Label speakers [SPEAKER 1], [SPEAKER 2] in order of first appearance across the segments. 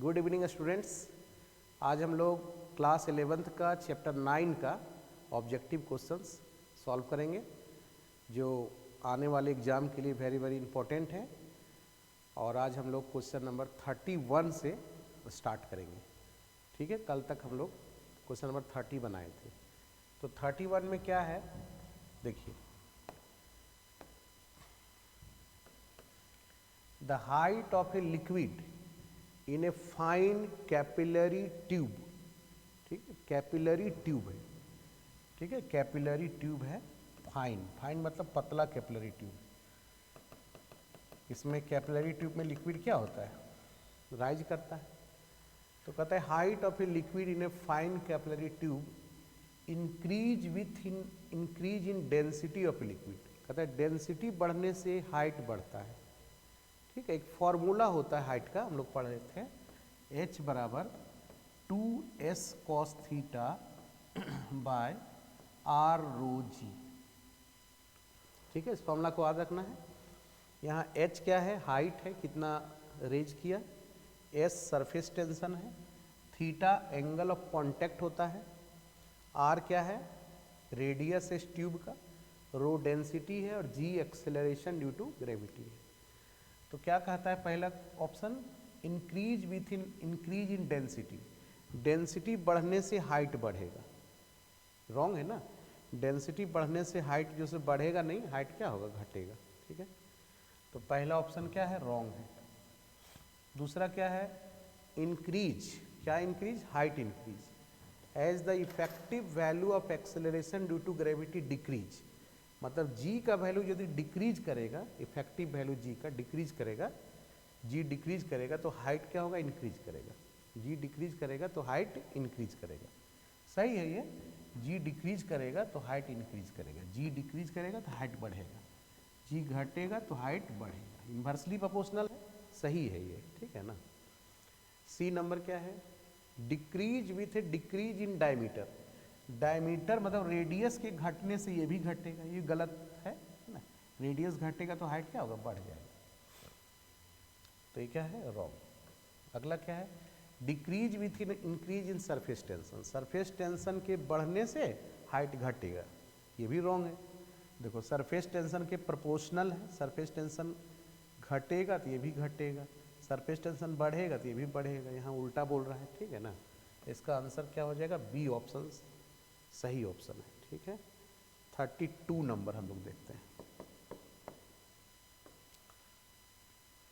[SPEAKER 1] Good evening students. आज हम लोग क्लास 11th का चैप्टर 9 का ऑब्जेक्टिव क्वेश्चंस सॉल्व करेंगे जो आने वाले एग्ज़ाम के लिए वेरी वेरी इंपॉर्टेंट है। और आज हम लोग क्वेश्चन नंबर 31 से स्टार्ट करेंगे। ठीक है, कल तक हम लोग क्वेश्चन नंबर 30 बनाए थे। तो 31 में क्या है देखिए, the height of a liquid in a fine capillary tube. ठीक है, कैपिलरी ट्यूब है। ठीक है, कैपिलरी ट्यूब है, फाइन फाइन मतलब पतला कैपिलरी ट्यूब। इसमें कैपिलरी ट्यूब में लिक्विड क्या होता है, राइज करता है। तो कहता है height of a liquid in a fine capillary tube increase with increase in density of a liquid. कहता है डेंसिटी बढ़ने से हाइट बढ़ता है। ठीक है, एक फॉर्मूला होता है हाइट का, हम लोग पढ़ रहे थे, H बराबर 2s cos theta by r row g. ठीक है, इस फॉर्मूला को याद रखना है। यहाँ H क्या है, हाइट है, कितना रेज किया, S सरफेस टेंशन है, थीटा एंगल ऑफ कांटेक्ट होता है, R क्या है, रेडियस इस ट्यूब का, रो डेंसिटी है और G acceleration due to gravity है। तो क्या कहता है पहला option, increase with increase in density. Density बढ़ने से हाइट बढ़ेगा। रॉन्ग है ना, डेंसिटी बढ़ने से हाइट जो से बढ़ेगा नहीं, हाइट क्या होगा, घटेगा। ठीक है, तो पहला ऑप्शन क्या है, रॉन्ग है। दूसरा क्या है, इंक्रीज, क्या increase, height increase as the effective value of acceleration due to gravity decrease. मतलब जी का वैल्यू यदि डिक्रीज करेगा, इफेक्टिव वैल्यू जी का डिक्रीज करेगा, जी डिक्रीज करेगा तो हाइट क्या होगा, इंक्रीज करेगा। जी डिक्रीज करेगा तो हाइट इंक्रीज करेगा। सही है ये, जी डिक्रीज करेगा तो हाइट इंक्रीज करेगा, जी डिक्रीज करेगा तो हाइट बढ़ेगा, जी घटेगा तो हाइट बढ़ेगा। इन्वर्सली प्रोपोर्शनल है, सही है ये। ठीक है ना। सी नंबर क्या है, decrease with A decrease in diameter. Diameter मतलब रेडियस के घटने से ये भी घटेगा, ये गलत है ना। रेडियस घटेगा तो हाइट क्या होगा, बढ़ जाएगा। तो ये क्या है, रॉन्ग। अगला क्या है, decrease with in increase in surface tension. Surface tension के बढ़ने से हाइट घटेगा, ये भी रॉन्ग है। देखो सरफेस टेंशन के प्रोपोर्शनल है, सरफेस टेंशन घटेगा तो ये भी घटेगा, सरफेस टेंशन बढ़ेगा तो ये भी बढ़ेगा। यहाँ उल्टा बोल रहा है। ठीक है ना, इसका आंसर क्या हो जाएगा, बी ऑप्शन सही ऑप्शन है। ठीक है, 32 नंबर हम लोग देखते हैं।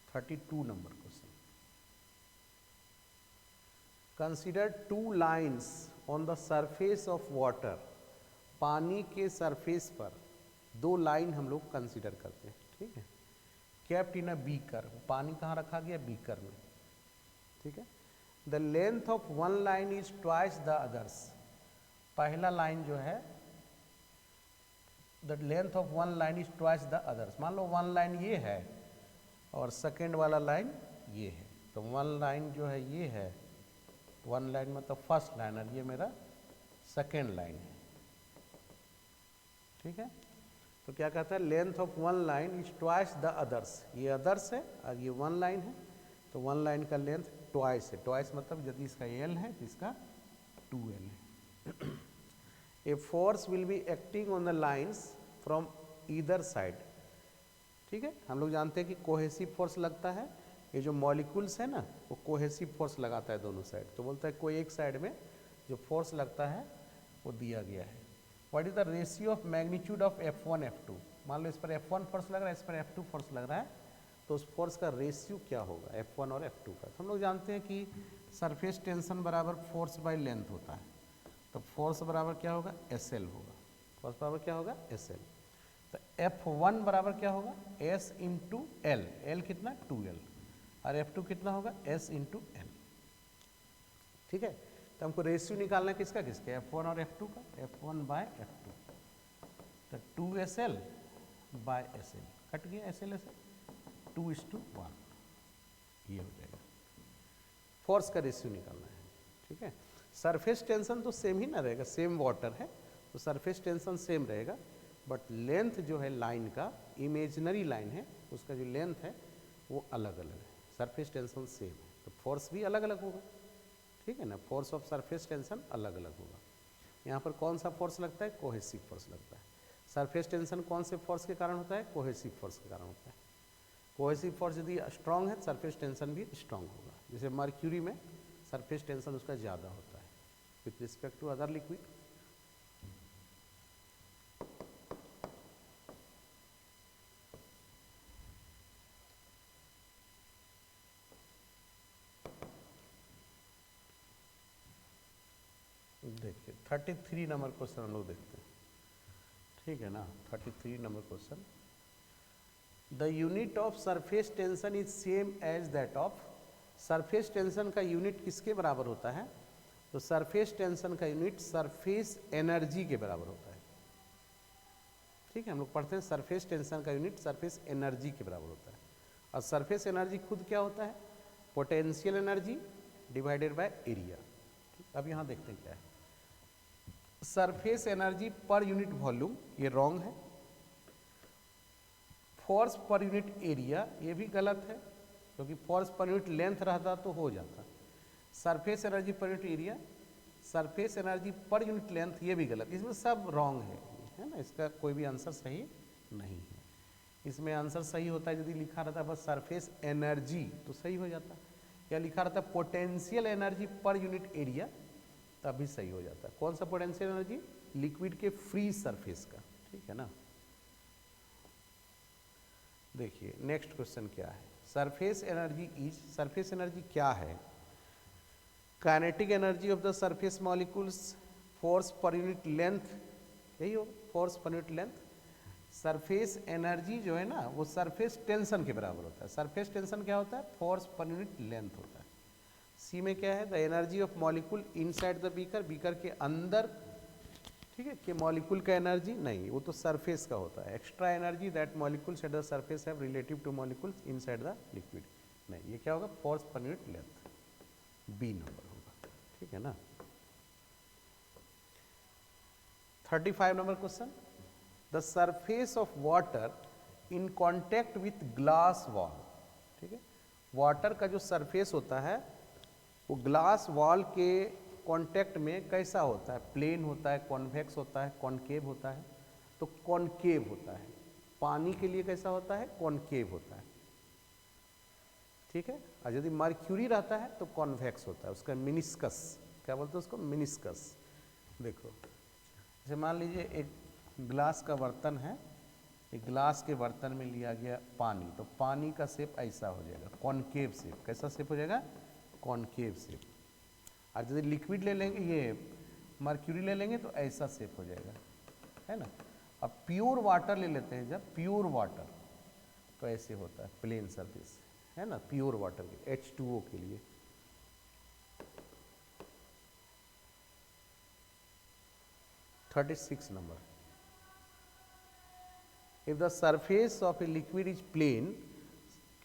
[SPEAKER 1] 32 number question, consider two lines on the surface of water. पानी के सरफेस पर दो लाइन हम लोग कंसिडर करते हैं। ठीक है, केप्ट इन अ बीकर, पानी कहाँ रखा गया, बीकर में। ठीक है, the length of one line is twice the others. पहला लाइन जो है, the length of one line is twice the others. मान लो वन लाइन ये है और सेकेंड वाला लाइन ये है, तो वन लाइन जो है ये है, वन लाइन मतलब फर्स्ट लाइन, और ये मेरा सेकेंड लाइन है। ठीक है, तो क्या कहता है, length of one line is twice the others. ये अदर्स है और ये वन लाइन है, तो वन लाइन का लेंथ ट्वाइस है। ट्वाइस मतलब यदि इसका एल है तो इसका 2l है। A force will be acting on the lines from either side. ठीक है, हम लोग जानते हैं कि कोहेसिव फोर्स लगता है, ये जो मॉलिक्यूल्स है ना वो कोहेसिव फोर्स लगाता है दोनों साइड। तो बोलता है कोई एक साइड में जो फोर्स लगता है वो दिया गया है। What is the ratio of magnitude of F1 F2। मान लो इस पर F1 फोर्स लग रहा है, इस पर F2 फोर्स लग रहा है, तो उस फोर्स का रेशियो क्या होगा F1 और F2 का। तो हम लोग जानते हैं कि सरफेस टेंशन बराबर फोर्स बाय लेंथ होता है, तो फोर्स बराबर क्या होगा, SL होगा। फोर्स बराबर क्या होगा, SL। तो F1 बराबर क्या होगा, S इंटू एल, एल कितना 2l, और F2 कितना होगा, S इंटू एल। ठीक है, तो हमको रेशियो निकालना है किसका किसका, F1 और F2 का, F1 बाय F2। तो 2SL बाय SL, कट गया SL से, 2:1 ये हो जाएगा। फोर्स का रेशियो निकालना है। ठीक है, सरफेस टेंशन तो सेम ही ना रहेगा, सेम वाटर है तो सरफेस टेंशन सेम रहेगा, बट लेंथ जो है लाइन का, इमेजिनरी लाइन है, उसका जो लेंथ है वो अलग अलग है, सरफेस टेंशन सेम है। तो तो फोर्स भी अलग अलग होगा, ठीक है ना, फोर्स ऑफ सरफेस टेंशन अलग अलग होगा। यहाँ पर कौन सा फोर्स लगता है, कोहेसिव फोर्स लगता है। सरफेस टेंशन कौन से फोर्स के कारण होता है, कोहेसिव फोर्स के कारण होता है। कोहेसिव फोर्स यदि स्ट्रांग है सरफेस टेंशन भी स्ट्रांग होगा। जैसे मर्क्यूरी में सरफेस टेंशन उसका ज़्यादा होता है with respect to other liquid. देखिए 33 नंबर क्वेश्चन हम लोग देखते हैं, ठीक है ना। 33 number question, the unit of surface tension is same as that of. Surface tension का यूनिट किसके बराबर होता है, तो सरफेस टेंशन का यूनिट सरफेस एनर्जी के बराबर होता है, ठीक है। हम लोग पढ़ते हैं सरफेस टेंशन का यूनिट सरफेस एनर्जी के बराबर होता है। और सरफेस एनर्जी खुद क्या होता है, potential energy divided by area. अब यहाँ देखते हैं क्या है, surface energy per unit volume, ये रॉन्ग है। फोर्स पर यूनिट एरिया, ये भी गलत है, क्योंकि फोर्स पर यूनिट लेंथ रहता तो हो जाता। सरफेस एनर्जी पर unit area, surface energy per unit length, ये भी गलत, इसमें सब रॉन्ग है ना। इसका कोई भी आंसर सही नहीं है। इसमें आंसर सही होता है यदि लिखा रहता बस सरफेस एनर्जी, तो सही हो जाता। या लिखा रहता पोटेंशियल एनर्जी पर यूनिट एरिया, तब भी सही हो जाता है। कौन सा पोटेंशियल एनर्जी, लिक्विड के फ्री सरफेस का, ठीक है ना। देखिए नेक्स्ट क्वेश्चन क्या है, surface energy is, surface energy क्या है, kinetic energy of the surface molecules, force per unit length, यही हो, force per unit length. Surface energy जो है ना वो सरफेस टेंशन के बराबर होता है। सरफेस टेंशन क्या होता है, फोर्स पर यूनिट लेंथ होता है। सी में क्या है, the energy of molecule inside the beaker, beaker के अंदर, ठीक है, कि मॉलिक्यूल का एनर्जी नहीं, वो तो सरफेस का होता है। Extra energy that molecules at the surface have relative two molecules inside the liquid, नहीं, ये क्या होगा, force per unit length, B number होगा, ठीक है ना। 35 number question, the surface of water in contact with glass wall, ठीक है। वाटर का जो सरफेस होता है वो ग्लास वॉल के कांटेक्ट में कैसा होता है, प्लेन होता है, कॉन्वेक्स होता है, कॉनकेव होता है, तो कॉनकेव होता है। पानी के लिए कैसा होता है, कॉनकेव होता है, ठीक है। और यदि मर्क्यूरी रहता है तो कॉन्वेक्स होता है, उसका मिनिस्कस, क्या बोलते हैं उसको, मिनिस्कस। देखो जैसे मान लीजिए एक ग्लास का बर्तन है, एक ग्लास के बर्तन में लिया गया पानी, तो पानी का शेप ऐसा हो जाएगा, कॉनकेव शेप। कैसा शेप हो जाएगा, कॉनकेव शेप। और यदि लिक्विड ले लेंगे, ये मर्क्यूरी ले लेंगे, तो ऐसा शेप हो जाएगा, है ना। अब प्योर वाटर ले लेते हैं, जब प्योर वाटर, तो ऐसे होता है, प्लेन सरफेस, है ना, प्योर वाटर के, H2O के लिए। (36 number), if the surface of a liquid is plane,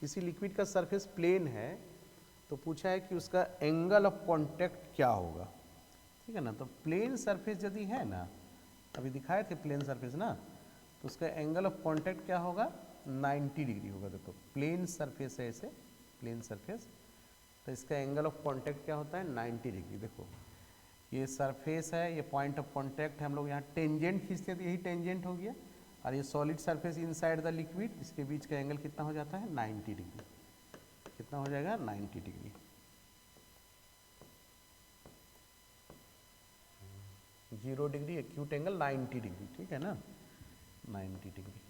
[SPEAKER 1] किसी लिक्विड का सरफेस प्लेन है, तो पूछा है कि उसका एंगल ऑफ कांटेक्ट क्या होगा, ठीक है ना। तो प्लेन सरफेस यदि है ना, अभी दिखाए थे प्लेन सरफेस ना, तो उसका एंगल ऑफ कांटेक्ट क्या होगा, 90 डिग्री होगा। देखो प्लेन सरफेस है ऐसे, प्लेन सरफेस, तो इसका एंगल ऑफ कांटेक्ट क्या होता है, 90 डिग्री। देखो ये सरफेस है, ये पॉइंट ऑफ कांटेक्ट है, हम लोग यहाँ टेंजेंट खींचते हैं तो यही टेंजेंट हो गया। और ये solid surface inside the liquid, इसके बीच का एंगल कितना हो जाता है, 90 डिग्री। कितना हो जाएगा, 90 degree. Zero degree acute angle 90 degree, ठीक है ना, 90 डिग्री।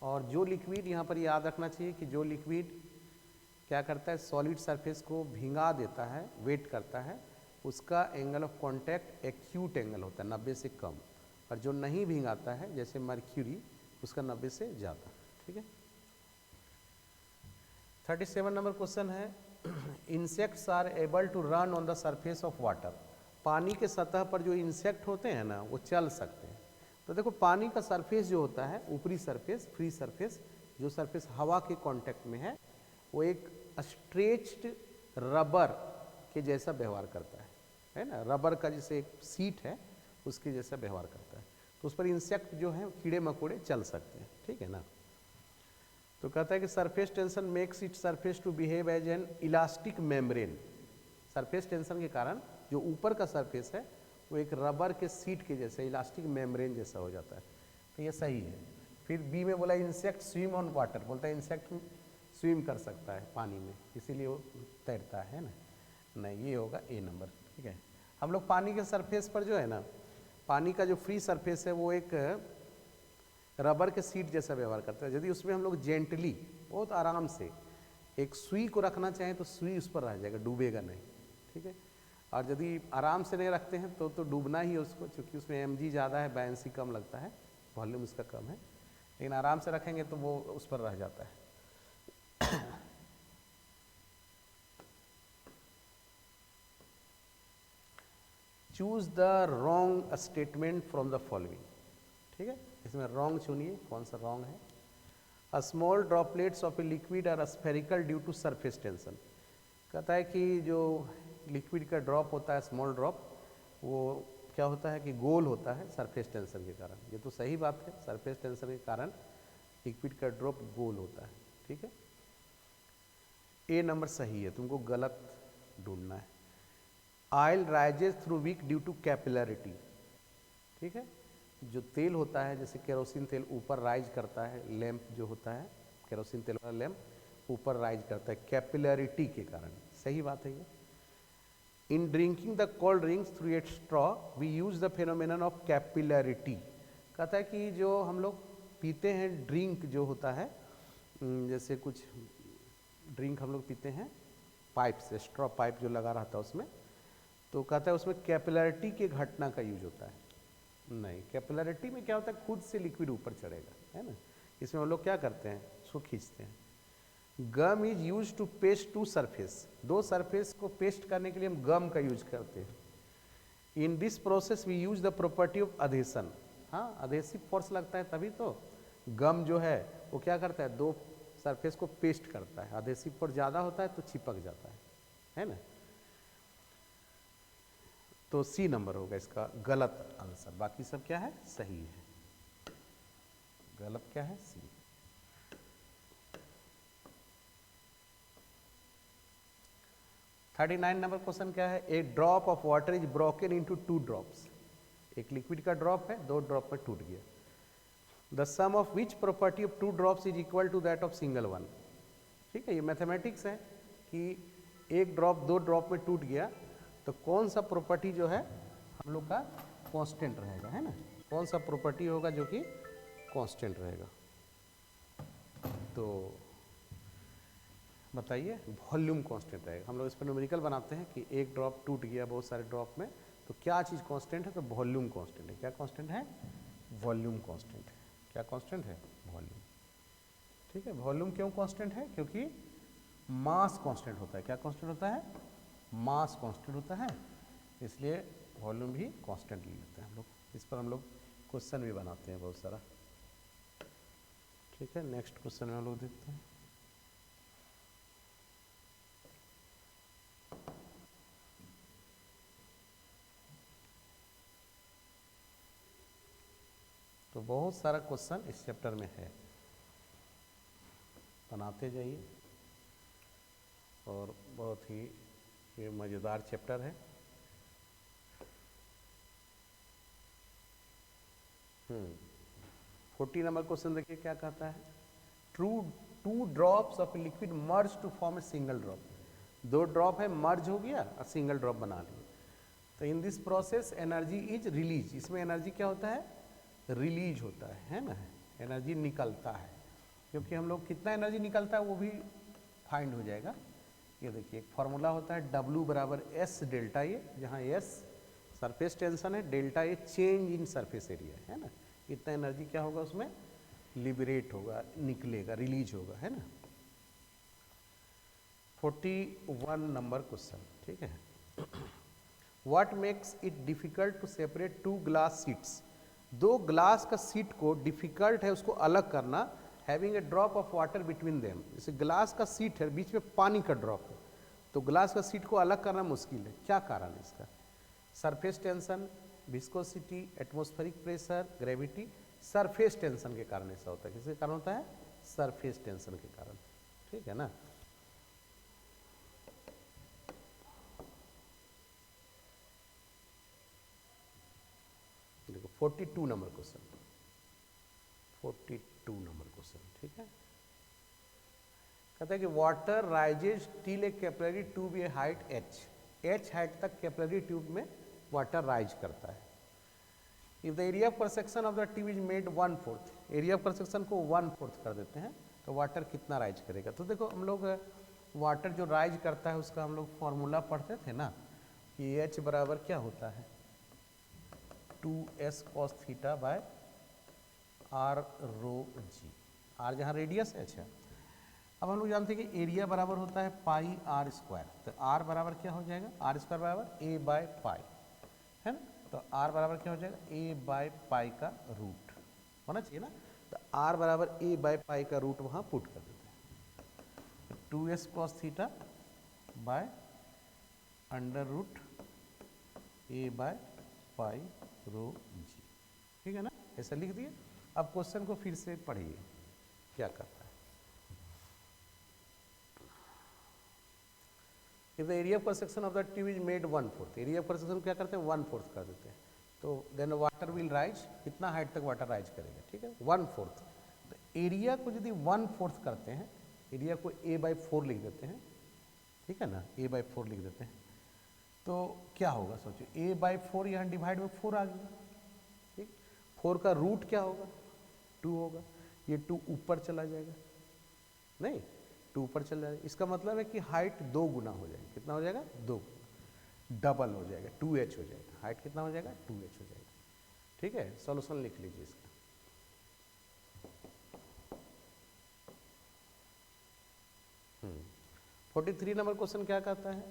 [SPEAKER 1] और जो लिक्विड यहाँ पर याद रखना चाहिए कि जो लिक्विड क्या करता है, सॉलिड सरफेस को भिंगा देता है, वेट करता है, उसका angle of contact acute angle होता है 90 से कम। और जो नहीं भिंगाता है जैसे मर्क्यूरी, उसका 90 से ज़्यादा, ठीक है। 37 नंबर क्वेश्चन है, insects are able to run on the surface of water, पानी के सतह पर जो इंसेक्ट होते हैं ना वो चल सकते हैं। तो देखो पानी का सरफेस जो होता है, ऊपरी सरफेस, फ्री सरफेस, जो सरफेस हवा के कांटेक्ट में है, वो एक स्ट्रेच्ड रबर के जैसा व्यवहार करता है ना, रबर का जैसे एक सीट है उसके जैसा व्यवहार करता है। तो उस पर इंसेक्ट जो है, कीड़े मकोड़े चल सकते हैं, ठीक है ना। तो कहता है कि surface tension makes it surface to behave as an elastic membrane. Surface tension के कारण जो ऊपर का सरफेस है वो एक रबर के सीट के जैसे इलास्टिक मेम्ब्रेन जैसा हो जाता है। तो ये सही है। फिर बी में बोला इंसेक्ट स्विम ऑन वाटर, बोलता है इंसेक्ट स्विम कर सकता है पानी में, इसीलिए वो तैरता है ना। नहीं, ये होगा ए नंबर। ठीक है, हम लोग पानी के सरफेस पर जो है ना, पानी का जो फ्री सरफेस है वो एक रबर के सीट जैसा व्यवहार करता है। यदि उसमें हम लोग जेंटली बहुत आराम से एक सुई को रखना चाहें तो सुई उस पर रह जाएगा, डूबेगा नहीं। ठीक है, और यदि आराम से नहीं रखते हैं तो डूबना ही है उसको, क्योंकि उसमें mg ज़्यादा है, बायंसी कम लगता है, वॉल्यूम उसका कम है। लेकिन आराम से रखेंगे तो वो उस पर रह जाता है। Choose the wrong statement from the following. ठीक है, इसमें रॉन्ग चुनिए, कौन सा रॉन्ग है। A small droplets of a liquid are spherical due to surface tension. कहता है कि जो लिक्विड का ड्रॉप होता है, स्मॉल ड्रॉप, वो क्या होता है कि गोल होता है सरफेस टेंशन के कारण। ये तो सही बात है, सरफेस टेंशन के कारण लिक्विड का ड्रॉप गोल होता है। ठीक है, ए नंबर सही है, तुमको गलत ढूंढना है। Oil rises through wick due to capillarity. ठीक है, जो तेल होता है जैसे केरोसिन तेल ऊपर राइज करता है, लैंप जो होता है केरोसिन तेल वाला लैंप ऊपर राइज करता है कैपिलरिटी के कारण। सही बात है ये। In drinking the cold drinks through it straw we use the phenomenon of capillarity. कहता है कि जो हम लोग पीते हैं ड्रिंक जो होता है, जैसे कुछ ड्रिंक हम लोग पीते हैं पाइप से, स्ट्रॉ पाइप जो लगा रहता है उसमें, तो कहता है उसमें कैपिलरिटी के घटना का यूज होता है। नहीं, कैपिलरिटी में क्या होता है, खुद से लिक्विड ऊपर चढ़ेगा, है ना। इसमें हम लोग क्या करते हैं, उसको खींचते हैं। Gum is use to paste two surface. दो सरफेस को पेस्ट करने के लिए हम गम का यूज करते हैं। In this process we use the property of adhesion. हाँ, अधेसिव फोर्स लगता है तभी तो गम जो है वो क्या करता है, दो सरफेस को पेस्ट करता है। अधेसिव फोर्स ज़्यादा होता है तो चिपक जाता है ना। तो सी नंबर होगा इसका गलत आंसर। बाकी सब क्या है, सही है। गलत क्या है, सी। थर्टी 39 नंबर क्वेश्चन क्या है, a drop of water is broken into two drops. एक लिक्विड का ड्रॉप है, दो ड्रॉप में टूट गया। The sum of which property of two drops is equal to that of single one. ठीक है, ये मैथमेटिक्स है कि एक ड्रॉप दो ड्रॉप में टूट गया तो कौन सा प्रॉपर्टी जो है हम लोग का कांस्टेंट रहेगा, है ना। कौन सा प्रॉपर्टी होगा जो कि कांस्टेंट रहेगा। तो बताइए, वॉल्यूम कांस्टेंट रहेगा। हम लोग इस पर न्यूमेरिकल बनाते हैं कि एक ड्रॉप टूट गया बहुत सारे ड्रॉप में, तो क्या चीज़ कांस्टेंट है, तो वॉल्यूम कांस्टेंट है। क्या कांस्टेंट है, वॉल्यूम कांस्टेंट है। क्या कांस्टेंट है, वॉल्यूम। ठीक है, वॉल्यूम क्यों कांस्टेंट है, क्योंकि मास कांस्टेंट होता है। क्या कांस्टेंट होता है, मास कांस्टेंट होता है, इसलिए वॉल्यूम भी कांस्टेंट ले लेते हैं हम लोग। इस पर हम लोग क्वेश्चन भी बनाते हैं बहुत सारा। ठीक है, नेक्स्ट क्वेश्चन में हम लोग देखते हैं। तो बहुत सारा क्वेश्चन इस चैप्टर में है, बनाते जाइए। और बहुत ही ये मज़ेदार चैप्टर है। 40 नंबर क्वेश्चन देखिए क्या कहता है, two drops of liquid merge to form a single drop. दो ड्रॉप है, मर्ज हो गया और सिंगल ड्रॉप बना लिया। तो इन this process energy is release. इसमें एनर्जी क्या होता है, रिलीज होता है ना, एनर्जी निकलता है। क्योंकि हम लोग कितना एनर्जी निकलता है वो भी फाइंड हो जाएगा। ये देखिए एक फार्मूला होता है W बराबर S डेल्टा ए, जहाँ S सरफेस टेंशन है, delta A change in surface area, है ना। इतना एनर्जी क्या होगा उसमें, लिबरेट होगा, निकलेगा, रिलीज होगा, है ना। 41 नंबर क्वेश्चन। ठीक है, what makes it difficult to separate two glass sheets. दो ग्लास का सीट को डिफिकल्ट है उसको अलग करना, having a drop of water between them. जैसे ग्लास का सीट है, बीच में पानी का ड्रॉप है, तो ग्लास का सीट को अलग करना मुश्किल है। क्या कारण है इसका, surface tension, viscosity, atmospheric pressure, gravity. Surface tension के कारण ऐसा होता है। किसके कारण होता है, सरफेस टेंशन के कारण, ठीक है ना। देखो 42 नंबर क्वेश्चन, 42 नंबर क्वेश्चन, ठीक है। कहता है कि वाटर राइजेज टिल ए कैपिलरी ट्यूब ए हाइट h हाइट तक कैपिलरी ट्यूब में वाटर राइज करता है। If the area of cross section of the tube is made 1/4, area of cross section को 1/4 कर देते हैं तो वाटर कितना राइज करेगा। तो देखो हम लोग वाटर जो राइज करता है उसका हम लोग फॉर्मूला पढ़ते थे ना कि h बराबर क्या होता है 2s cos theta by r rho g, r जहाँ रेडियस h है। अब हम लोग जानते हैं कि एरिया बराबर होता है पाई आर स्क्वायर, तो r बराबर क्या हो जाएगा, आर स्क्वायर बराबर a बाय पाई, है ना। तो r बराबर क्या हो जाएगा a बाय पाई का रूट होना चाहिए ना। तो r बराबर a बाय पाई का रूट वहाँ पुट कर देते हैं, 2s cos theta by under root a by pi rho g, ठीक है ना, ऐसा लिख दिए। अब क्वेश्चन को फिर से पढ़िए क्या करता है। If the area of cross section of the tube is made 1/4, area of cross section क्या करते हैं 1/4 कर देते हैं, तो देन वाटर विल राइज, कितना हाइट तक वाटर राइज करेगा, ठीक है 1/4। तो एरिया को यदि 1/4 करते हैं, एरिया को a/4 लिख देते हैं, ठीक है ना, a/4 लिख देते हैं, तो क्या होगा सोचो a/4 यहाँ डिवाइड में 4 आ गया, ठीक। 4 का रूट क्या होगा 2 होगा, ये 2 ऊपर चला जाएगा, नहीं 2 ऊपर चल जाएगा, इसका मतलब है कि हाइट 2 गुना हो जाएगी, कितना हो जाएगा 2, डबल हो जाएगा 2h हो जाएगा, हाइट कितना हो जाएगा 2h हो जाएगा, ठीक है। सॉल्यूशन लिख लीजिए इसका। 43 नंबर क्वेश्चन क्या कहता है,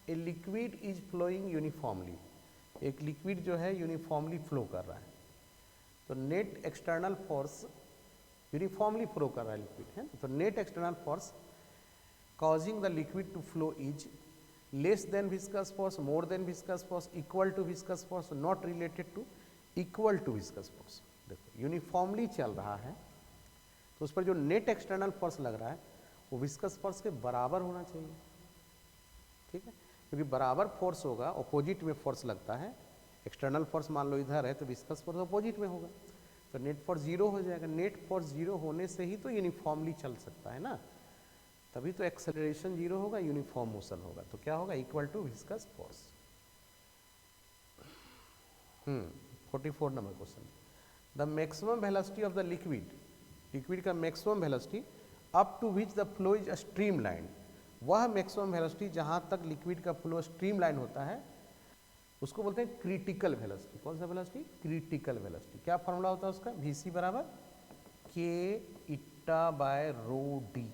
[SPEAKER 1] a liquid is flowing uniformly, एक लिक्विड जो है यूनिफॉर्मली फ्लो कर रहा है, तो net external force, uniformly flow कर रहा है लिक्विड, है, तो net external force causing the liquid to flow is less than viscous force, more than viscous force, equal to viscous force, not related to, equal to viscous force। देखो uniformly चल रहा है तो उस पर जो नेट एक्सटर्नल फोर्स लग रहा है वो विस्कस फोर्स के बराबर होना चाहिए, ठीक है, क्योंकि बराबर फोर्स होगा, अपोजिट में फोर्स लगता है, एक्सटर्नल फोर्स मान लो इधर है तो विस्कस फोर्स अपोजिट में होगा, तो नेट फोर्स 0 हो जाएगा। नेट फोर्स 0 होने से ही तो यूनिफॉर्मली चल सकता है ना, तभी तो एक्सेलरेशन 0 होगा, यूनिफॉर्म मोशन होगा, तो क्या होगा equal to viscous force. 44 number question, the maximum velocity of the liquid, liquid का maximum velocity up to which the flow is stream line, वह मैक्सिमम वेलोसिटी जहाँ तक लिक्विड का फ्लो स्ट्रीम लाइन होता है उसको बोलते हैं क्रिटिकल वेलोसिटी। कौन सा वेलोसिटी, क्रिटिकल वेलोसिटी। क्या फॉर्मूला होता है उसका, vc बराबर k इट्टा bye rho D,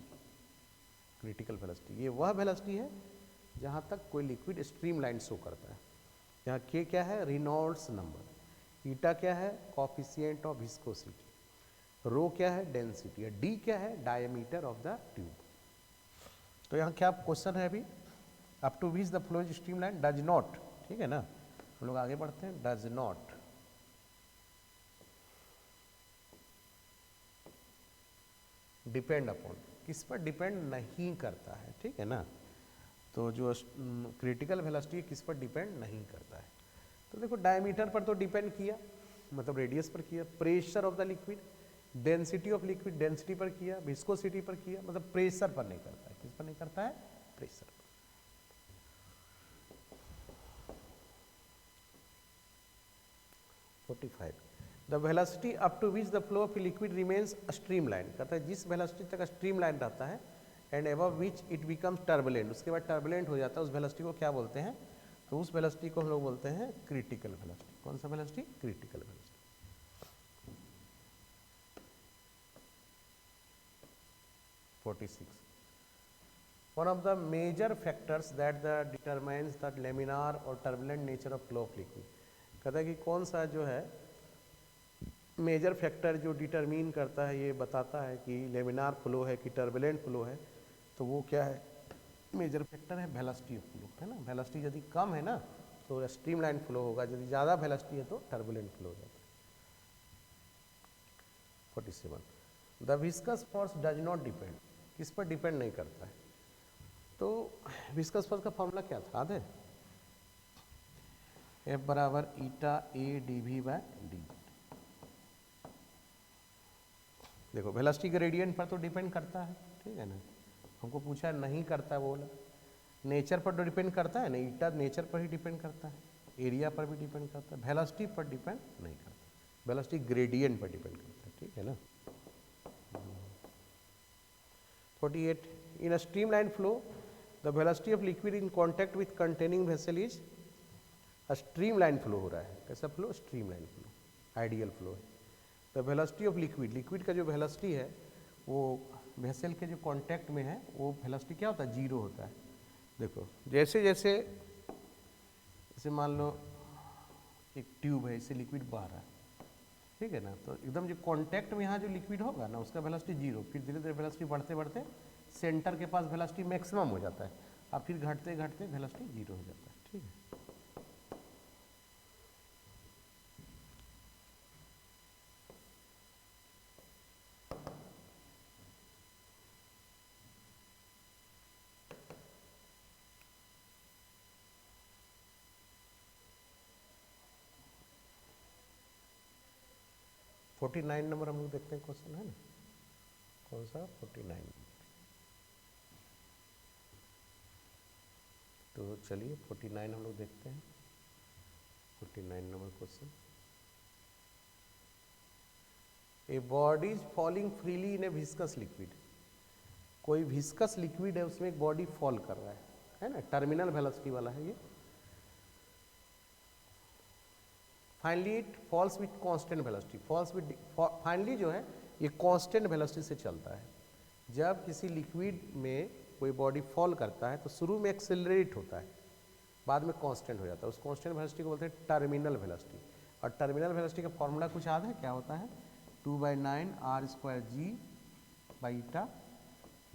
[SPEAKER 1] critical velocity. ये वह वेलोसिटी है जहाँ तक कोई लिक्विड स्ट्रीम लाइन शो करता है। यहाँ के क्या है, रेनॉल्ड्स नंबर, ईटा क्या है, कॉफिशिएंट ऑफ विस्कोसिटी, रो क्या है, डेंसिटी, और डी क्या है, डायमीटर ऑफ द ट्यूब। तो यहाँ क्या क्वेश्चन है अभी, up to which the flow is stream line does not, ठीक है ना, हम लोग आगे बढ़ते हैं, डज नॉट डिपेंड अपॉन, किस पर डिपेंड नहीं करता है, ठीक है ना। तो जो क्रिटिकल वेलोसिटी किस पर डिपेंड नहीं करता है, तो देखो डायमीटर पर तो डिपेंड किया, मतलब रेडियस पर किया, pressure of the liquid, density of liquid, density पर किया, विस्कोसिटी पर किया, मतलब प्रेशर पर नहीं करता है, किस पर नहीं करता है, प्रेशर पर। The velocity up to which the flow of liquid remains stream line, कहता है जिस वेलोसिटी तक स्ट्रीम लाइन रहता है and above which it becomes turbulent, उसके बाद टर्बुलेंट हो जाता है, उस वेलोसिटी को क्या बोलते हैं, तो उस वेलोसिटी को हम लोग बोलते हैं क्रिटिकल वेलोसिटी। कौन सा velocity, critical velocity. One of the major factors that determines the laminar or turbulent nature of flow of liquid, कहता है कि कौन सा जो है मेजर फैक्टर जो डिटरमिन करता है, ये बताता है कि लेमिनार फ्लो है कि टर्बुलेंट फ्लो है, तो वो क्या है, मेजर फैक्टर है वेलोसिटी ऑफ फ्लो, है ना। वेलोसिटी यदि कम है ना तो स्ट्रीमलाइन फ्लो होगा, यदि ज़्यादा वेलोसिटी है तो टर्बुलेंट फ्लो हो जाता है। 47 the viscous force does not depend, किस पर डिपेंड नहीं करता है। तो विस्कस फोर्स का फॉर्मूला क्या था याद है? F बराबर eta A D V by D. देखो वेलोसिटी ग्रेडियंट पर तो डिपेंड करता है, ठीक है ना, हमको पूछा नहीं करता, बोला नेचर पर तो डिपेंड करता है ना, ईटा नेचर पर ही डिपेंड करता है, एरिया पर भी डिपेंड करता है, वेलोसिटी पर डिपेंड नहीं करता, वेलोसिटी ग्रेडियंट पर डिपेंड करता है, ठीक है ना। 48 in a streamline flow the velocity of liquid in contact with containing vessel is, streamline flow हो रहा है, कैसा flow? Streamline flow, ideal flow है। The velocity of liquid, liquid का जो वेलोसिटी है वो वेसल के जो कांटेक्ट में है वो वेलोसिटी क्या होता है? जीरो होता है। देखो जैसे जैसे जैसे मान लो एक ट्यूब है, इससे लिक्विड बह रहा है, ठीक है ना, तो एकदम जो कांटेक्ट में यहाँ जो लिक्विड होगा ना उसका वेलोसिटी जीरो, फिर धीरे धीरे वेलोसिटी बढ़ते बढ़ते सेंटर के पास वेलोसिटी मैक्सिमम हो जाता है, और फिर घटते घटते वेलोसिटी जीरो हो जाता है, ठीक है। फोर्टी 49 नंबर हम लोग देखते हैं, क्वेश्चन है ना, कौन सा? 49। तो चलिए 49 हम लोग देखते हैं, 49 number question. A body is falling freely in A viscous liquid, कोई विस्कस लिक्विड है उसमें एक बॉडी फॉल कर रहा है ना, टर्मिनल वेलोसिटी वाला है ये। Finally it falls with constant velocity, falls with, finally जो है ये कांस्टेंट वेलोसिटी से चलता है। जब किसी लिक्विड में कोई बॉडी फॉल करता है तो शुरू में एक्सेलरेट होता है, बाद में कांस्टेंट हो जाता है, उस कांस्टेंट वेलोसिटी को बोलते हैं टर्मिनल वेलोसिटी। और टर्मिनल वेलोसिटी का फॉर्मूला कुछ याद है क्या होता है? 2/9 r² g by eta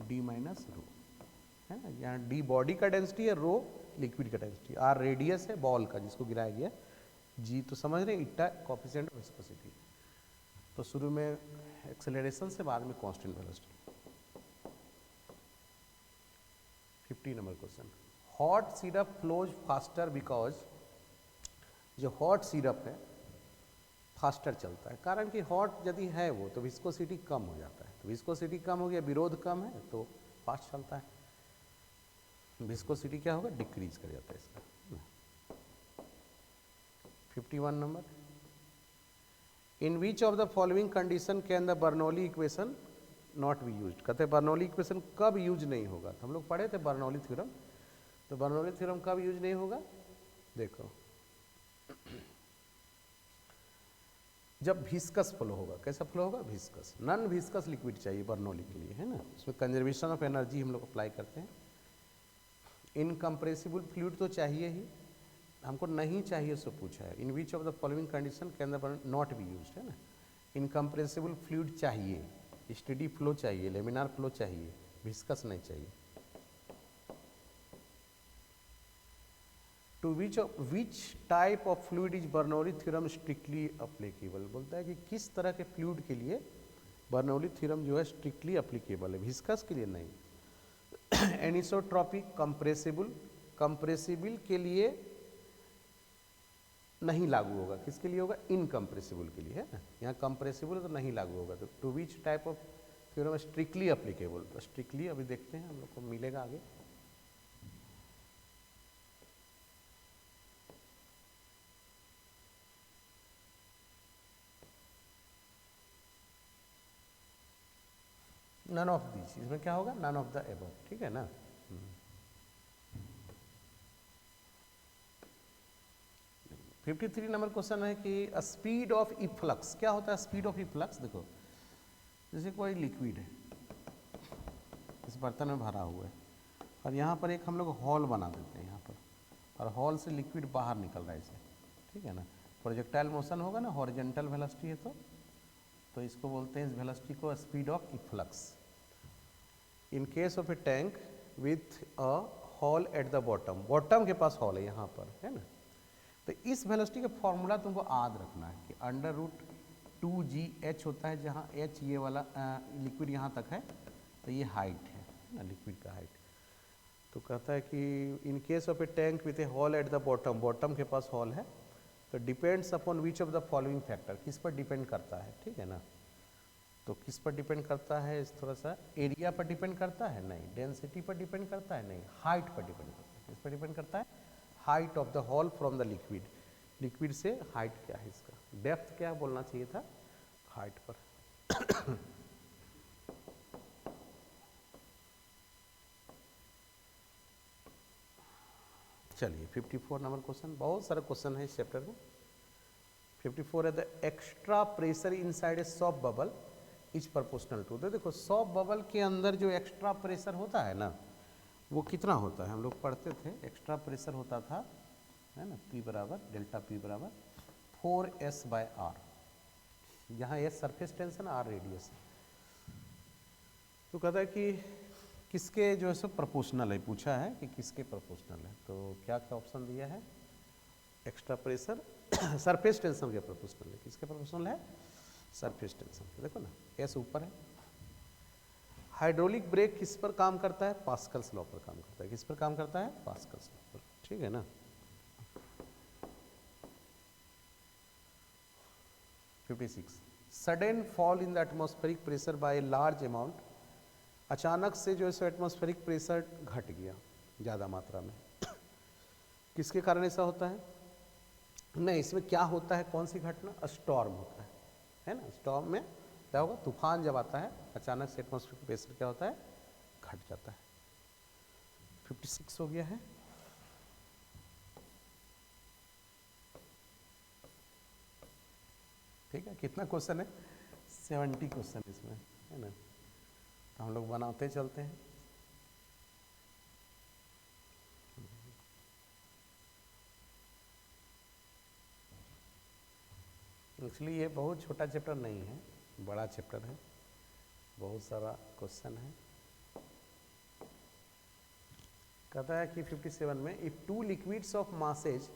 [SPEAKER 1] D minus rho, है ना। यहाँ डी बॉडी का डेंसिटी है, रो लिक्विड का डेंसिटी, आर रेडियस है बॉल का जिसको गिराया गया, जी तो समझ रहे हैं, ईटा कोफिशिएंट ऑफ विस्कोसिटी। तो शुरू में एक्सेलरेशन से बाद में constant velocity. 50 number question, hot syrup flows faster because, जो हॉट सिरप है फास्टर चलता है, कारण कि हॉट यदि है वो तो विस्कोसिटी कम हो जाता है, तो विस्कोसिटी कम हो गया, विरोध कम है तो फास्ट चलता है, विस्कोसिटी क्या होगा? डिक्रीज कर जाता है इसका। 51 number, in which of the following condition can the Bernoulli equation not be used, कहते हैं बर्नौली इक्वेशन कब यूज नहीं होगा, तो हम लोग पढ़े थे बर्नौली थ्योरम, तो बर्नौली थ्योरम कब यूज नहीं होगा? देखो जब विस्कस फ्लो होगा, कैसा फ्लो होगा? विस्कस, नॉन विस्कस लिक्विड चाहिए बर्नौली के लिए, है ना, उसमें कंजर्वेशन ऑफ एनर्जी हम लोग अप्लाई करते हैं। इनकम्प्रेसिबल फ्लूइड तो चाहिए ही, हमको नहीं चाहिए सो पूछा है, in which of the following condition can the not be used, है ना। इनकम्प्रेसिबल फ्लूइड चाहिए, स्टेडी फ्लो चाहिए, लेमिनार फ्लो चाहिए, विस्कस नहीं चाहिए। To which type of fluid is Bernoulli theorem strictly applicable, बोलता है कि किस तरह के फ्लूइड के लिए बर्नौली थ्योरम जो है स्ट्रिक्टली अप्लीकेबल है, विस्कस के लिए नहीं। एनिसोट्रॉपिक, कंप्रेसिबल, कंप्रेसिबल के लिए नहीं लागू होगा, किसके लिए होगा? इनकम्प्रेसिबल के लिए, है ना, यहाँ कंप्रेसिबल तो नहीं लागू होगा, तो to which type of theorem strictly applicable, तो स्ट्रिक्टली अभी देखते हैं हम लोग को मिलेगा आगे। नन ऑफ दिस, इसमें क्या होगा? नन ऑफ द एबव, ठीक है ना। 53 नंबर क्वेश्चन है कि स्पीड ऑफ इफ्लक्स, क्या होता है स्पीड ऑफ इफ्लक्स? देखो जैसे कोई लिक्विड है इस बर्तन में भरा हुआ है, और यहाँ पर एक हम लोग हॉल बना देते हैं यहाँ पर, और हॉल से लिक्विड बाहर निकल रहा है इसे, ठीक है ना, प्रोजेक्टाइल मोशन होगा ना, हॉरिजॉन्टल वेलोसिटी है तो इसको बोलते हैं इस वेलोसिटी को speed of efflux. In case of A tank with a hall at the bottom, bottom के पास हॉल है यहाँ पर, है ना, तो इस वेलोसिटी का फॉर्मूला तुमको याद रखना है कि अंडर रूट 2GH होता है, जहाँ H ये वाला लिक्विड यहाँ तक है, तो ये हाइट है ना लिक्विड का हाइट। तो कहता है कि in case of A tank with A hall at the bottom, bottom के पास हॉल है, तो depends upon which of the following factor, किस पर डिपेंड करता है, ठीक है ना। तो किस पर डिपेंड करता है, इस थोड़ा सा एरिया पर डिपेंड करता है, नहीं। डेंसिटी पर डिपेंड करता है, नहीं। हाइट पर डिपेंड करता है, किस पर डिपेंड करता है, height of the hall from the liquid, liquid से हाइट क्या है इसका, डेप्थ क्या बोलना चाहिए था, हाइट पर। चलिए 54 नंबर क्वेश्चन, बहुत सारे क्वेश्चन है इस चैप्टर में। 54 है the extra pressure inside a soft bubble is proportional to. तो देखो सॉफ्ट बबल के अंदर जो एक्स्ट्रा प्रेशर होता है ना, वो कितना होता है, हम लोग पढ़ते थे, एक्स्ट्रा प्रेशर होता था, है ना, P बराबर डेल्टा P बराबर 4S/R, यहाँ S surface tension, R radius. तो कहता है कि किसके जो है सो प्रोपोर्शनल है, पूछा है कि किसके प्रोपोर्शनल है, तो क्या क्या ऑप्शन दिया है, एक्स्ट्रा प्रेशर सरफेस टेंशन के प्रोपोर्शनल है, किसके प्रोपोर्शनल है, सरफेस टेंशन के। देखो ना S ऊपर है। हाइड्रोलिक ब्रेक किस पर काम करता है, पास्कल्स लॉ पर काम करता है, किस पर काम करता है, पास्कल्स लॉ पर, ठीक है ना। 56 sudden fall in the atmospheric pressure by a large amount, अचानक से जो है सो एटमॉस्फेरिक प्रेशर घट गया ज़्यादा मात्रा में, किसके कारण ऐसा होता है, नहीं इसमें क्या होता है, कौन सी घटना, स्टॉर्म होता है ना। स्टॉर्म में क्या होगा, तूफान जब आता है अचानक से एटमॉस्फेरिक प्रेशर क्या होता है, घट जाता है। 56 हो गया है। ठीक है, कितना क्वेश्चन है, 70 क्वेश्चन इसमें, है ना। तो हम लोग बनाते चलते हैं। एक्चुअली ये बहुत छोटा चैप्टर नहीं है, बड़ा चैप्टर है, बहुत सारा क्वेश्चन है। कहता है कि 57 में if two liquids of masses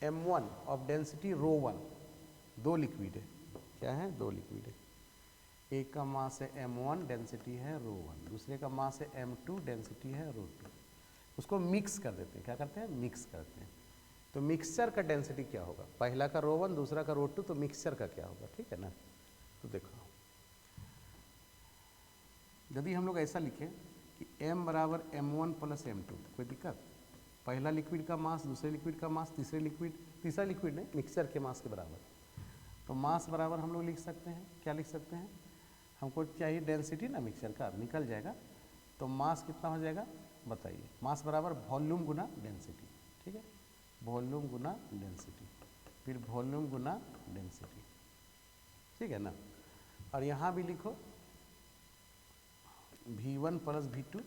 [SPEAKER 1] M1 of density ρ1, दो लिक्विड है, क्या है, दो लिक्विड है, एक का मास है M1 डेंसिटी है ρ1, दूसरे का मास है M2 डेंसिटी है ρ2, उसको मिक्स कर देते हैं, क्या करते हैं, मिक्स करते हैं। तो मिक्सचर का डेंसिटी क्या होगा, पहला का ρ1 दूसरा का ρ2, तो मिक्सचर का क्या होगा, ठीक है ना। तो देखो यदि हम लोग ऐसा लिखें कि M बराबर M1 प्लस M2, कोई दिक्कत, पहला लिक्विड का मास दूसरे लिक्विड का मास तीसरा लिक्विड नहीं, मिक्सचर के मास के बराबर, तो मास बराबर हम लोग लिख सकते हैं, क्या लिख सकते हैं, हमको चाहिए डेंसिटी ना मिक्सचर का, निकल जाएगा, तो मास कितना हो जाएगा बताइए, मास बराबर वॉल्यूम गुना डेंसिटी, ठीक है, वॉल्यूम गुना डेंसिटी, फिर वॉल्यूम गुना डेंसिटी, ठीक है ना। और यहाँ भी लिखो V1 plus V2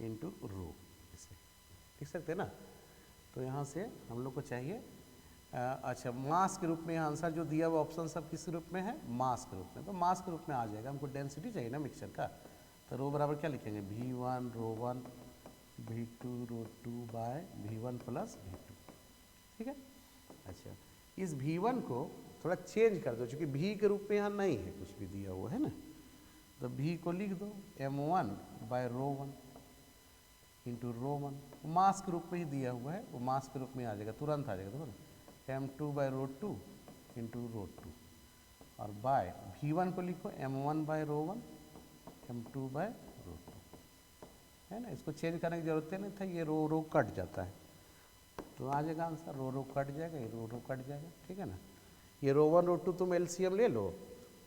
[SPEAKER 1] into rho, इसे लिख सकते हैं ना। तो यहाँ से हम लोग को चाहिए अच्छा मास के रूप में, यहाँ आंसर जो दिया हुआ ऑप्शन सब किस रूप में है, मास के रूप में, तो मास के रूप में आ जाएगा, हमको डेंसिटी चाहिए ना मिक्सचर का, तो रो बराबर क्या लिखेंगे, V1 ρ1 V2 ρ2 bye V1 plus V2, ठीक है। अच्छा इस V1 को थोड़ा चेंज कर दो, चूँकि V के रूप में यहाँ नहीं है कुछ भी दिया हुआ है ना, तो V को लिख दो M1 बाय ρ1 इंटू ρ1, मास के रूप में ही दिया हुआ है, वो मास के रूप में आ जाएगा, तुरंत आ जाएगा, देखो ना, M2 बाय ρ2 इंटू ρ2, और बाय V1 को लिखो M1 बाय ρ1 M2 बाय ρ2, है ना। इसको चेंज करने की जरूरत नहीं था, ये रो कट जाता है, तो आ जाएगा आंसर, रो कट जाएगा, ये रो कट जाएगा, ठीक है ना। ये ρ1 ρ2 तुम LCM ले लो,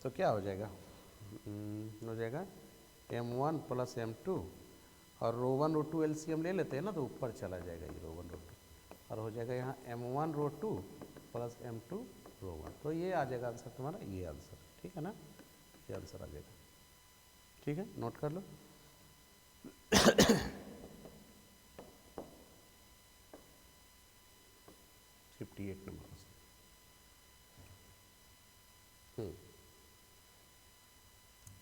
[SPEAKER 1] तो क्या हो जाएगा, हो जाएगा M1 प्लस M2, और ρ1 ρ2 LCM ले लेते हैं ना, तो ऊपर चला जाएगा ये ρ1 ρ2, और हो जाएगा यहाँ M1 ρ2 प्लस M2 ρ1, तो ये आ जाएगा आंसर तुम्हारा, ये आंसर, ठीक है ना, ये आंसर आ जाएगा, ठीक है, नोट कर लो। $58 नंबर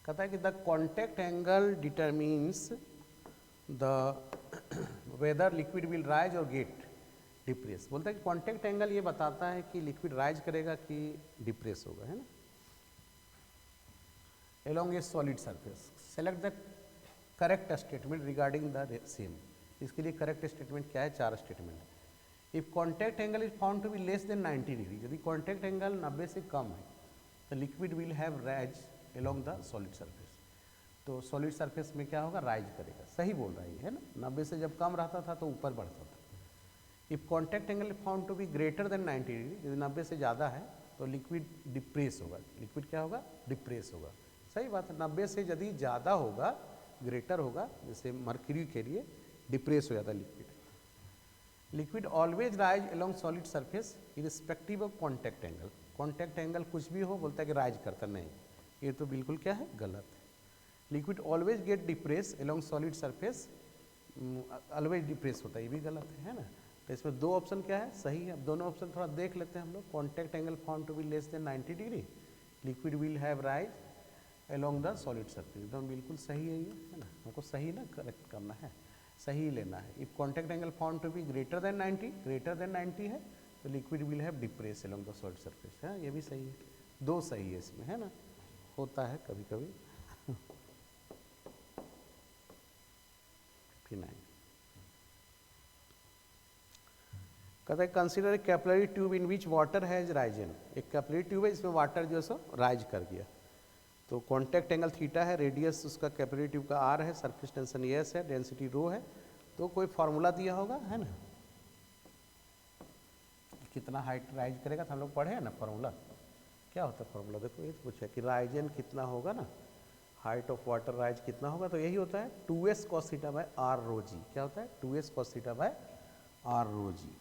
[SPEAKER 1] कहता है कि the contact angle determines the whether liquid will rise or get depress. बोलता है कि कॉन्टैक्ट एंगल ये बताता है कि लिक्विड राइज करेगा कि डिप्रेस होगा, है ना। along a solid surface, select the correct statement regarding the same। इसके लिए करेक्ट स्टेटमेंट क्या है, 4 statement. If contact angle is found to be less than 90 degree, यदि कॉन्टैक्ट एंगल 90 से कम है तो liquid will have rise along the solid surface. तो सॉलिड सरफेस में क्या होगा, राइज करेगा। सही बोल रहा है ना, 90 से जब कम रहता था तो ऊपर बढ़ता था। If contact angle found to be greater than 90 degree, यदि 90 से ज़्यादा है तो लिक्विड डिप्रेस होगा। लिक्विड क्या होगा, डिप्रेस होगा। सही बात है, 90 से यदि ज़्यादा होगा, ग्रेटर होगा, जैसे मर्क्यूरी के लिए डिप्रेस हो जाता है liquid. Liquid always rise along solid surface irrespective of contact angle. Contact angle कुछ भी हो, बोलता है कि राइज करता, नहीं, ये तो बिल्कुल क्या है, गलत है। Liquid always get depress along solid surface, always depress होता है, ये भी गलत है ना। तो इसमें 2 ऑप्शन क्या है, सही है। अब दोनों ऑप्शन थोड़ा देख लेते हैं हम लोग। Contact angle found to be less than 90 degree, liquid will have rise along the solid surface, एकदम बिल्कुल सही है ये, है ना। हमको सही ना करेक्ट करना है, सही लेना है। If contact angle found to be greater than 90, greater than 90 है तो liquid will have depress along the solid surface, है, ये भी सही है। 2 सही है इसमें, है ना, होता है कभी कभी। 59 कहता है consider a capillary tube in which water has risen. एक कैपिलरी ट्यूब है, इसमें वाटर जो है सो राइज कर गया। तो कॉन्टैक्ट एंगल थीटा है, रेडियस उसका कैपिलरी ट्यूब का आर है, सरफेस टेंशन एस है, डेंसिटी रो है। तो कोई फार्मूला दिया होगा, है ना, कितना हाइट राइज करेगा, तो हम लोग पढ़े हैं ना फार्मूला। क्या होता है फार्मूला, देखो ये पूछा कि राइजन कितना होगा ना, हाइट ऑफ वाटर राइज कितना होगा, तो यही होता है 2s cos theta by R rho g. क्या होता है, 2s cos theta by R rho g.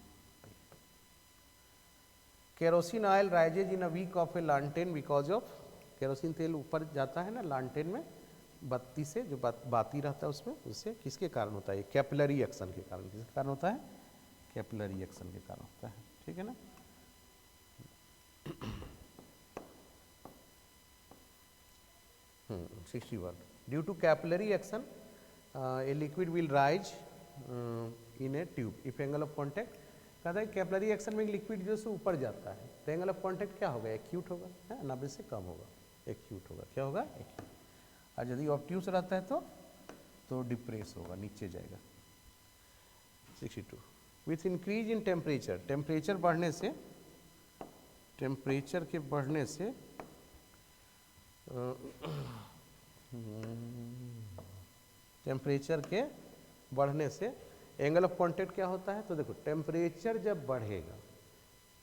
[SPEAKER 1] Kerosene oil rises in a wick of a lantern because of, kerosene तेल ऊपर जाता है ना लांटेन में, बत्ती से जो बाती रहता है उसमें, उससे किसके कारण होता है, कैपिलरी एक्शन के कारण। किसके कारण होता है, कैपिलरी एक्शन के कारण होता है, ठीक है ना। 61 due to capillary action a liquid will rise in a tube if angle of contact. कहता है कैपिलरी एक्शन में लिक्विड जो है ऊपर जाता है तो एंगल ऑफ कॉन्टैक्ट क्या होगा, एक्यूट होगा, है, 90 से कम होगा, एक्यूट होगा। क्या होगा, एक्यूट। और यदि ऑब्ट्यूस रहता है तो डिप्रेस होगा, नीचे जाएगा। 62 with increase in temperature, temperature बढ़ने से, टेम्परेचर के बढ़ने से टेम्परेचर के बढ़ने से एंगल ऑफ कॉन्टैक्ट क्या होता है, तो देखो टेम्परेचर जब बढ़ेगा,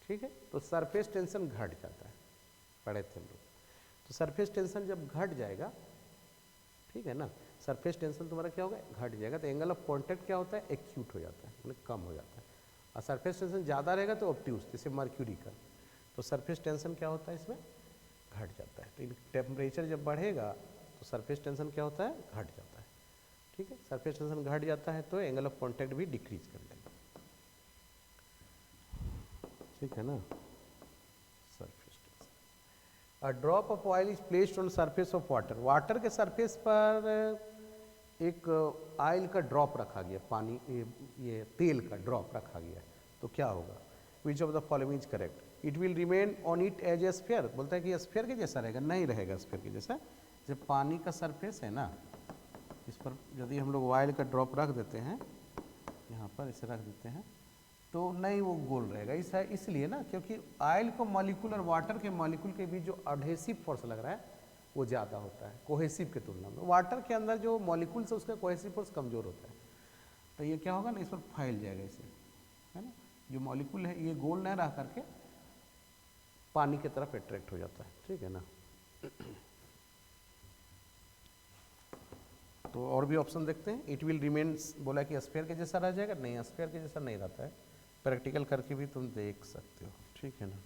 [SPEAKER 1] ठीक है, तो सरफेस टेंशन घट जाता है। पढ़े थे हम लोग, तो सरफेस टेंशन जब घट जाएगा, ठीक है ना, सरफेस टेंशन तुम्हारा क्या होगा, घट जाएगा, तो एंगल ऑफ कॉन्टैक्ट क्या होता है, एक्यूट हो जाता है, मतलब कम हो जाता है। और सरफेस टेंशन ज़्यादा रहेगा तो ऑब्ट्यूस, जैसे मर्क्यूरी का, तो सरफेस टेंशन क्या होता है, इसमें घट जाता है। तो टेम्परेचर जब बढ़ेगा तो सरफेस टेंशन क्या होता है, घट जाता है, ठीक है। सरफेस टेंशन घट जाता है तो एंगल ऑफ कॉन्टैक्ट भी डिक्रीज कर देगा, ठीक है ना। Surface tension, a drop of oil is placed on surface of water, water के सरफेस पर एक ऑयल का ड्रॉप रखा गया, पानी ये तेल का ड्रॉप रखा गया, तो क्या होगा, which of the following is correct. It will remain on it as a sphere, बोलता है कि स्फीयर के जैसा रहेगा, नहीं रहेगा स्फीयर के जैसा। जब पानी का सरफेस है ना, इस पर यदि हम लोग ऑयल का ड्रॉप रख देते हैं, यहाँ पर इसे रख देते हैं, तो नहीं वो गोल रहेगा। इसलिए ना, क्योंकि ऑयल को मॉलिक्यूल और वाटर के मॉलिक्यूल के बीच जो एडहेसिव फोर्स लग रहा है वो ज़्यादा होता है कोहेसिव के तुलना में। वाटर के अंदर जो मॉलिक्यूल्स है उसका कोहेसिव फोर्स कमज़ोर होता है, तो ये क्या होगा ना, इस पर फैल जाएगा इसे, है ना। जो मॉलिक्यूल है ये गोल नहीं रह करके पानी की तरफ अट्रैक्ट हो जाता है, ठीक है ना। तो और भी ऑप्शन देखते हैं। इट विल रिमेन्स, बोला कि स्फीयर के जैसा रह जाएगा, नहीं, स्फीयर के जैसा नहीं रहता है, प्रैक्टिकल करके भी तुम देख सकते हो, ठीक है ना।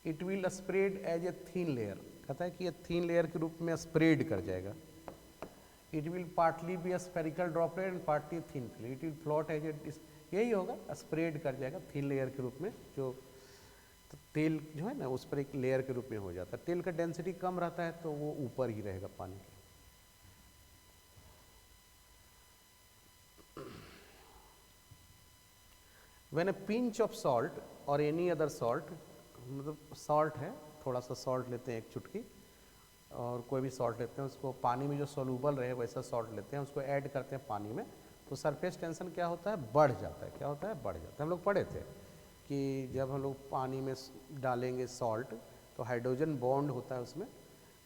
[SPEAKER 1] It will spread as a thin layer, कहता है कि ये थीन लेयर के रूप में स्प्रेड कर जाएगा। It will partly be spherical droplet and partly thin film, it will float as a, यही होगा, स्प्रेड कर जाएगा थिन लेयर के रूप में, जो तो तेल जो है ना उस पर एक लेयर के रूप में हो जाता है। तेल का डेंसिटी कम रहता है तो वो ऊपर ही रहेगा पानी के। When a pinch of salt or any other salt, मतलब सॉल्ट है, थोड़ा सा सॉल्ट लेते हैं एक चुटकी, और कोई भी सॉल्ट लेते हैं, उसको पानी में जो सोलूबल रहे वैसा सॉल्ट लेते हैं, उसको ऐड करते हैं पानी में, तो सरफेस टेंशन क्या होता है, बढ़ जाता है। क्या होता है, बढ़ जाता है। हम लोग पढ़े थे कि जब हम लोग पानी में डालेंगे सॉल्ट तो हाइड्रोजन बॉन्ड होता है उसमें,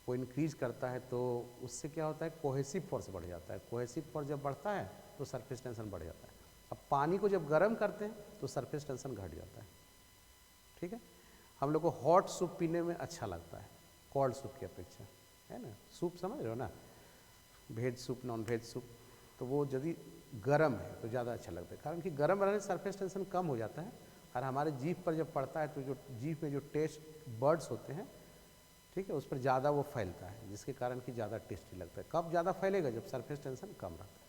[SPEAKER 1] वो इंक्रीज करता है, तो उससे क्या होता है, कोहेसिव फोर्स बढ़ जाता है। कोहेसिव फोर्स जब बढ़ता है तो सरफेस टेंशन बढ़ जाता है। अब पानी को जब गर्म करते हैं तो सरफेस टेंशन घट जाता है। ठीक है, हम लोग को हॉट सूप पीने में अच्छा लगता है कोल्ड सूप की अपेक्षा, है ना। सूप समझ रहे हो ना, veg soup, non veg soup, तो वो यदि गर्म है तो ज़्यादा अच्छा लगता है, कारण कि गर्म रहने से सरफेस टेंशन कम हो जाता है, और हमारे जीभ पर जब पड़ता है तो जो जीभ में जो टेस्ट बर्ड्स होते हैं, ठीक है, उस पर ज़्यादा वो फैलता है, जिसके कारण कि ज़्यादा टेस्टी लगता है। कब ज़्यादा फैलेगा, जब सरफेस टेंशन कम रहता है।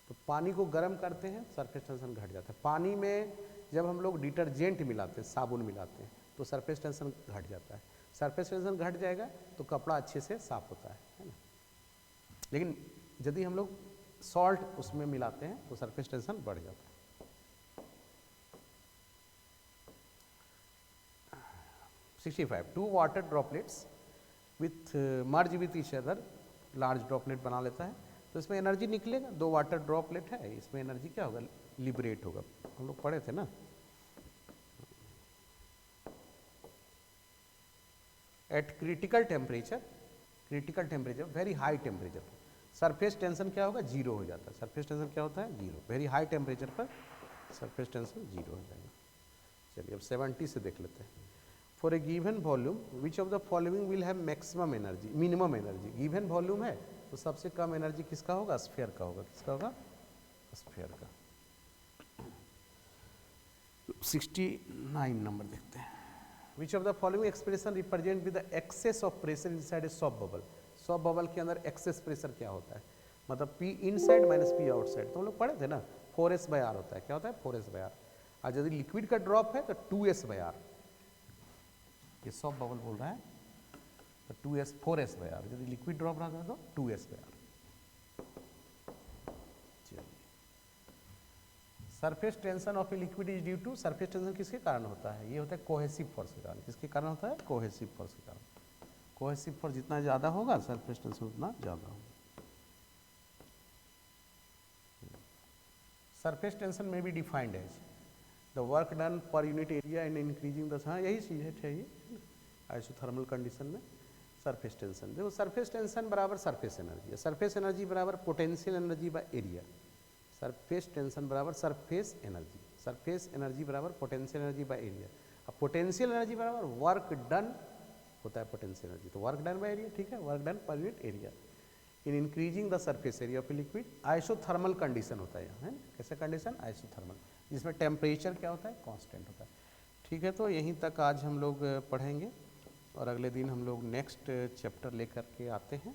[SPEAKER 1] तो पानी को गर्म करते हैं, सरफेस टेंशन घट जाता है। पानी में जब हम लोग डिटर्जेंट मिलाते हैं, साबुन मिलाते हैं, तो सरफेस टेंशन घट जाता है। सरफेस टेंशन घट जाएगा तो कपड़ा अच्छे से साफ होता है ना। लेकिन यदि हम लोग सॉल्ट उसमें मिलाते हैं तो सरफेस टेंशन बढ़ जाता है। Two water droplets with merge with each other, large droplet बना लेता है, तो इसमें एनर्जी निकलेगा। 2 वाटर ड्रॉपलेट है, इसमें एनर्जी क्या होगा, लिबरेट होगा। हम लोग पढ़े थे ना। Eight critical temperature, very high temperature, surface tension क्या होगा, जीरो हो जाता है। सरफेस टेंशन क्या होता है, जीरो। वेरी हाई टेम्परेचर पर सरफेस टेंशन जीरो हो जाएगा। चलिए अब 70 से देख लेते हैं। For a given volume which of the following will have maximum energy, minimum energy. Given volume है तो सबसे कम एनर्जी किसका होगा, स्फीयर का होगा। किसका होगा, स्फीयर का। 69 नंबर देखते हैं। Which of the following expression represent with the excess of pressure inside a soft bubble. Soft bubble के अंदर एक्सेस प्रेशर क्या होता है, मतलब P inside minus P outside. तो हम लोग पढ़े थे ना, 4S/R होता है। क्या होता है, 4S/R। और यदि लिक्विड का ड्रॉप है तो 2S/R। ये सॉफ्ट बबल बोल रहा है, तो 4S/R। यदि लिक्विड ड्रॉप रहता है तो 2S/R। Surface tension of a liquid is due to, surface tension किसके कारण होता है, ये होता है कोहेसिव फोर्स के कारण। किसके कारण होता है, कोहेसिव फोर्स के कारण। कोहेसिव फोर्स जितना ज़्यादा होगा सरफेस टेंशन उतना ज़्यादा होगा। सरफेस टेंशन में भी defined as the work done per unit area and increasing the, हाँ यही चीज़ है, चाहिए आइसोथर्मल कंडीशन में सरफेस टेंशन। देखो सरफेस टेंशन बराबर सरफेस एनर्जी, सरफेस एनर्जी बराबर potential energy by area. Surface tension बराबर सरफेस एनर्जी बराबर पोटेंशियल एनर्जी बाय एरिया। अब पोटेंशियल एनर्जी बराबर वर्क डन होता है पोटेंशियल एनर्जी, तो वर्क डन बाय एरिया। ठीक है, work done per unit area in increasing the surface area of a liquid. Isothermal condition होता है यहाँ, है कैसे कंडीशन, आइसोथर्मल, जिसमें टेम्परेचर क्या होता है, कांस्टेंट होता है। ठीक है, तो यहीं तक आज हम लोग पढ़ेंगे, और अगले दिन हम लोग नेक्स्ट चैप्टर लेकर के आते हैं।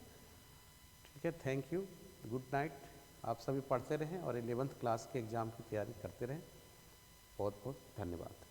[SPEAKER 1] ठीक है, थैंक यू, गुड नाइट। आप सभी पढ़ते रहें और 11th क्लास के एग्ज़ाम की तैयारी करते रहें। बहुत बहुत धन्यवाद।